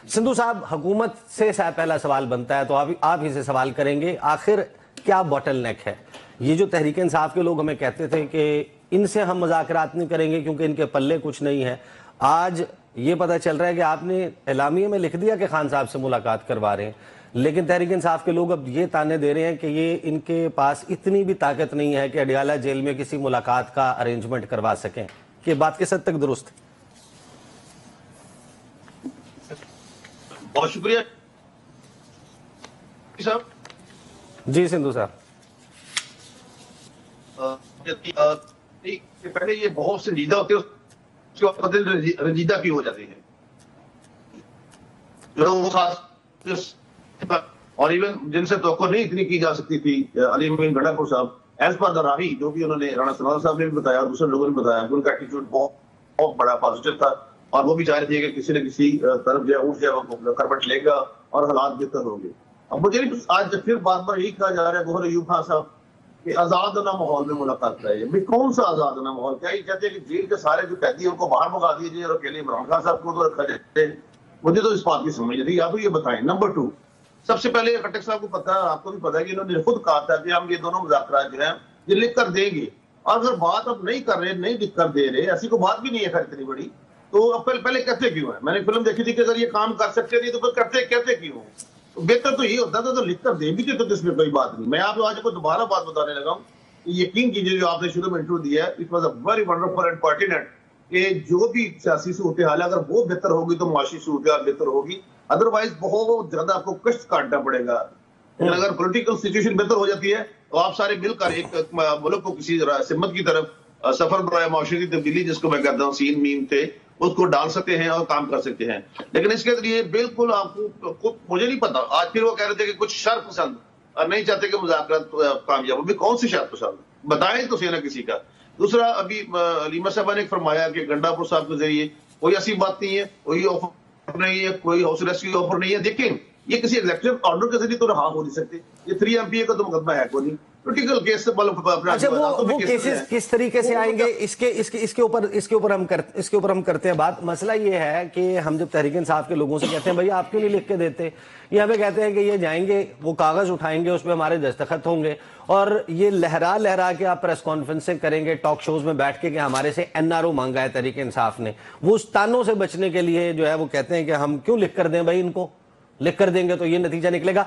सिंधु साहब, हुकूमत से पहला सवाल बनता है तो आप ही से सवाल करेंगे, आखिर क्या बॉटल नेक है? ये जो तहरीक इंसाफ के लोग हमें कहते थे कि इनसे हम मुज़ाकरात नहीं करेंगे क्योंकि इनके पल्ले कुछ नहीं है, आज ये पता चल रहा है कि आपने एलामिये में लिख दिया कि खान साहब से मुलाकात करवा रहे हैं, लेकिन तहरीक इंसाफ के लोग अब ये ताने दे रहे हैं कि ये इनके पास इतनी भी ताकत नहीं है कि अडियाला जेल में किसी मुलाकात का अरेंजमेंट करवा सकें। कि बात किस हद तक दुरुस्त है? बहुत शुक्रिया साहब। जी सिंधु साहब, पहले ये बहुत संजीदा होते हैं, उसके बाद रंजीदा भी हो जाते हैं जो वो खास, और इवन जिनसे तवक्को नहीं इतनी की जा सकती थी। अली अमीन गंडापुर साहब एज पर द राही, जो भी उन्होंने राणा सनातन साहब ने भी बताया और दूसरे लोगों ने बताया, उनका एटीट्यूड बहुत बड़ा पॉजिटिव था और वो भी चाह रहे थे कि किसी न किसी तरफ जो उठ जाए, वो करवट लेगा और हालात बेहतर होंगे। अब मुझे आज फिर बार बार यही कहा जा रहा है गोहर अयूब खान साहब कि आजादाना माहौल में मुलाकात कराइए। कौन सा आजादाना माहौल? क्या ये कहते हैं कि जेल के सारे जो कैदी है उनको बाहर भगा दिए जाए और अकेले इमरान खान साहब को तो रखा जाए? मुझे तो इस बात की समझ नहीं। आप ये बताएं। नंबर 2, सबसे पहले खट्टक साहब को पता है, आपको भी पता है कि इन्होंने खुद कहा था कि हम ये दोनों मुज़ाकरात जो है ये लिख कर देंगे, और अगर बात अब नहीं कर रहे, नहीं लिख कर दे रहे, ऐसी कोई बात भी नहीं है खैर इतनी बड़ी, तो अब पहले कहते क्यों है? मैंने फिल्म देखी थी कि अगर ये काम कर सकते थे तो फिर कहते क्यों? तो बेहतर तो ये होता था तो लिख कर दे भी थे, तो इसमें कोई बात नहीं। मैं आपको आज को दोबारा बात बताने लगा हूँ, यकीन कीजिए जो आपने शुरू में इंटरव्यू दिया है, it was a very wonderful and pertinent, कि जो भी सियासी सूरत हाल है अगर वो बेहतर होगी तो मुआशी सूरत हाल बेहतर होगी, अदरवाइज बहुत ज्यादा आपको कष्ट काटना पड़ेगा। लेकिन अगर पॉलिटिकल सिचुएशन बेहतर हो जाती है तो आप सारे मिलकर एक मुल्क को किसी सिमत की तरफ सफर बराए माशरे की तब्दीली, जिसको मैं कहता हूँ सीन मीम थे, उसको डाल सकते हैं और काम कर सकते हैं। लेकिन इसके लिए बिल्कुल आपको, मुझे नहीं पता, आज फिर वो कह रहे थे कि कुछ शर्त पसंद और नहीं चाहते कि मुज़ाकरात कामयाब हो। भी कौन सी शर्त पसंद बताएं तो सही ना किसी का। दूसरा, अभी अलीमा साहबा ने फरमाया कि गंडापुर साहब के जरिए कोई ऐसी बात नहीं है, कोई ऑफर नहीं है, कोई हाउस अरेस्ट की ऑफर नहीं है। देखें, ये किसी एग्जीक्यूटिव ऑर्डर के जरिए तो रहा हो नहीं सकते, ये 3 MPA का तो मुकदमा है कोई नहीं, पोलिटिकल केस से अच्छा वो केसेस किस तरीके से आएंगे, इसके ऊपर हम करते हैं बात। मसला ये है कि हम जब तहरीक इंसाफ के लोगों से कहते हैं भाई आप क्यों नहीं लिख के देते, ये हमें कहते हैं कि ये जाएंगे, वो कागज उठाएंगे, उस पर हमारे दस्तखत होंगे और ये लहरा के आप प्रेस कॉन्फ्रेंसें करेंगे, टॉक शोज में बैठ के कि हमारे से NRO मांगा है तहरीक इंसाफ ने। वो उस तानों से बचने के लिए जो है वो कहते हैं कि हम क्यों लिख कर दें भाई, इनको लिख कर देंगे तो ये नतीजा निकलेगा।